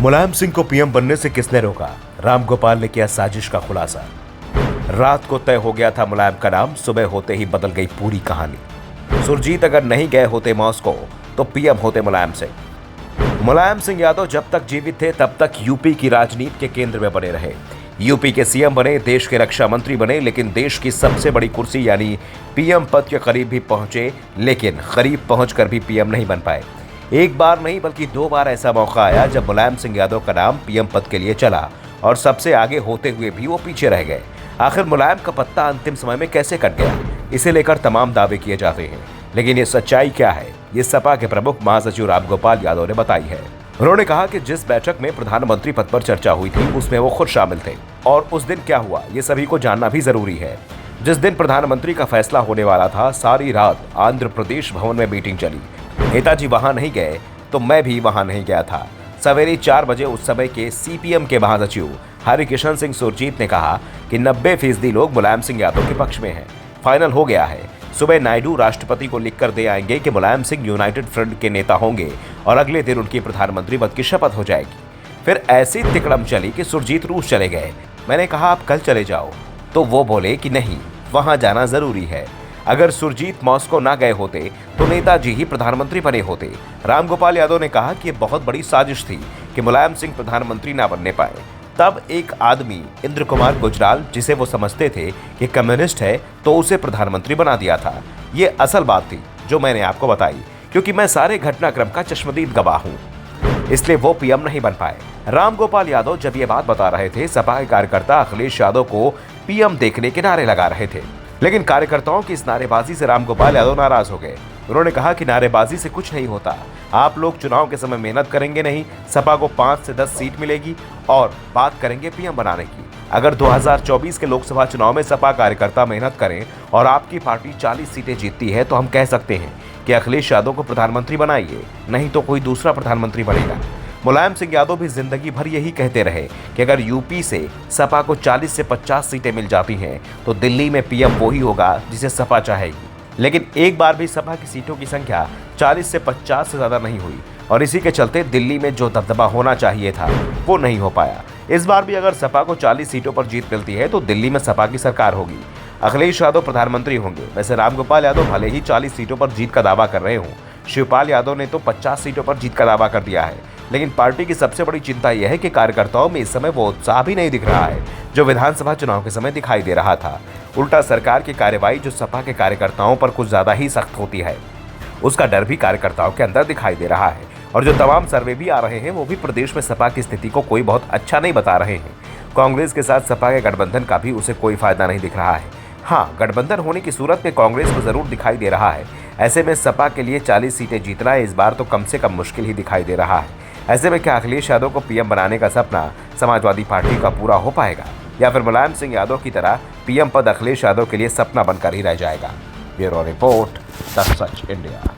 मुलायम सिंह को पीएम बनने से किसने रोका? रामगोपाल ने किया साजिश का खुलासा। रात को तय हो गया था मुलायम का नाम, सुबह होते ही बदल गई पूरी कहानी। सुरजीत अगर नहीं गए होते मॉस्को तो पीएम होते मुलायम सिंह। मुलायम सिंह यादव जब तक जीवित थे तब तक यूपी की राजनीति के केंद्र में बने रहे। यूपी के सीएम बने, देश के रक्षा मंत्री बने, लेकिन देश की सबसे बड़ी कुर्सी यानी पीएम पद के करीब भी पहुंचे, लेकिन करीब पहुंचकर भी पीएम नहीं बन पाए। एक बार नहीं बल्कि 2 बार ऐसा मौका आया जब मुलायम सिंह यादव का नाम पीएम पद के लिए चला और सबसे आगे होते हुए भी वो पीछे रह गए। आखिर मुलायम का पत्ता अंतिम समय में कैसे कट गया, इसे लेकर तमाम दावे किए जाते हैं, लेकिन ये सच्चाई क्या है, ये सपा के प्रमुख महासचिव रामगोपाल यादव ने बताई है। उन्होंने कहा कि जिस बैठक में प्रधानमंत्री पद पर चर्चा हुई थी उसमें वो खुद शामिल थे और उस दिन क्या हुआ ये सभी को जानना भी जरूरी है। जिस दिन प्रधानमंत्री का फैसला होने वाला था, सारी रात आंध्र प्रदेश भवन में मीटिंग चली। नेताजी वहां नहीं गए तो मैं भी वहां नहीं गया था। सवेरे 4 बजे उस समय के सीपीएम के महासचिव हरिकिशन सिंह सुरजीत ने कहा कि 90% लोग मुलायम सिंह यादव के पक्ष में हैं। फाइनल हो गया है। सुबह नायडू राष्ट्रपति को लिखकर दे आएंगे कि मुलायम सिंह यूनाइटेड फ्रंट के नेता होंगे और अगले दिन उनकी प्रधानमंत्री पद की शपथ हो जाएगी। फिर ऐसी तिकड़म चली कि सुरजीत रूस चले गए। मैंने कहा आप कल चले जाओ, तो वो बोले कि नहीं, वहां जाना जरूरी है। अगर सुरजीत मॉस्को ना गए होते तो नेताजी ही प्रधानमंत्री बने होते। रामगोपाल यादव ने कहा कि ये बहुत बड़ी साजिश थी कि मुलायम सिंह प्रधानमंत्री ना बनने पाए। तब एक आदमी इंद्र कुमार गुजराल, जिसे वो समझते थे कि कम्युनिस्ट है, तो उसे प्रधानमंत्री बना दिया था। ये असल बात थी जो मैंने आपको बताई, क्योंकि मैं सारे घटनाक्रम का चश्मदीद गवाह हूँ, इसलिए वो पीएम नहीं बन पाए। रामगोपाल यादव जब ये बात बता रहे थे, सपा के कार्यकर्ता अखिलेश यादव को पीएम देखने के नारे लगा रहे थे, लेकिन कार्यकर्ताओं की इस नारेबाजी से रामगोपाल यादव नाराज हो गए। उन्होंने कहा कि नारेबाजी से कुछ नहीं होता, आप लोग चुनाव के समय मेहनत करेंगे नहीं, सपा को 5 से 10 सीट मिलेगी और बात करेंगे पीएम बनाने की। अगर 2024 के लोकसभा चुनाव में सपा कार्यकर्ता मेहनत करें और आपकी पार्टी 40 सीटें जीतती है तो हम कह सकते हैं कि अखिलेश यादव को प्रधानमंत्री बनाइए, नहीं तो कोई दूसरा प्रधानमंत्री बनेगा। मुलायम सिंह यादव भी जिंदगी भर यही कहते रहे कि अगर यूपी से सपा को 40 से 50 सीटें मिल जाती हैं तो दिल्ली में पीएम वो ही होगा जिसे सपा चाहेगी। लेकिन एक बार भी सपा की सीटों की संख्या 40 से 50 से ज्यादा नहीं हुई और इसी के चलते दिल्ली में जो दबदबा होना चाहिए था वो नहीं हो पाया। इस बार भी अगर सपा को 40 सीटों पर जीत मिलती है तो दिल्ली में सपा की सरकार होगी, अखिलेश यादव प्रधानमंत्री होंगे। वैसे रामगोपाल यादव भले ही 40 सीटों पर जीत का दावा कर रहे हों, शिवपाल यादव ने तो 50 सीटों पर जीत का दावा कर दिया है, लेकिन पार्टी की सबसे बड़ी चिंता यह है कि कार्यकर्ताओं में इस समय वो उत्साह भी नहीं दिख रहा है जो विधानसभा चुनाव के समय दिखाई दे रहा था। उल्टा सरकार की कार्रवाई जो सपा के कार्यकर्ताओं पर कुछ ज्यादा ही सख्त होती है, उसका डर भी कार्यकर्ताओं के अंदर दिखाई दे रहा है। और जो तमाम सर्वे भी आ रहे हैं वो भी प्रदेश में सपा की स्थिति को कोई बहुत अच्छा नहीं बता रहे हैं। कांग्रेस के साथ सपा के गठबंधन का भी उसे कोई फायदा नहीं दिख रहा है। हाँ, गठबंधन होने की सूरत में कांग्रेस को जरूर दिखाई दे रहा है। ऐसे में सपा के लिए 40 सीटें जीतना इस बार तो कम से कम मुश्किल ही दिखाई दे रहा है। ऐसे में क्या अखिलेश यादव को पीएम बनाने का सपना समाजवादी पार्टी का पूरा हो पाएगा, या फिर मुलायम सिंह यादव की तरह पीएम पद अखिलेश यादव के लिए सपना बनकर ही रह जाएगा? Bureau report, the such India.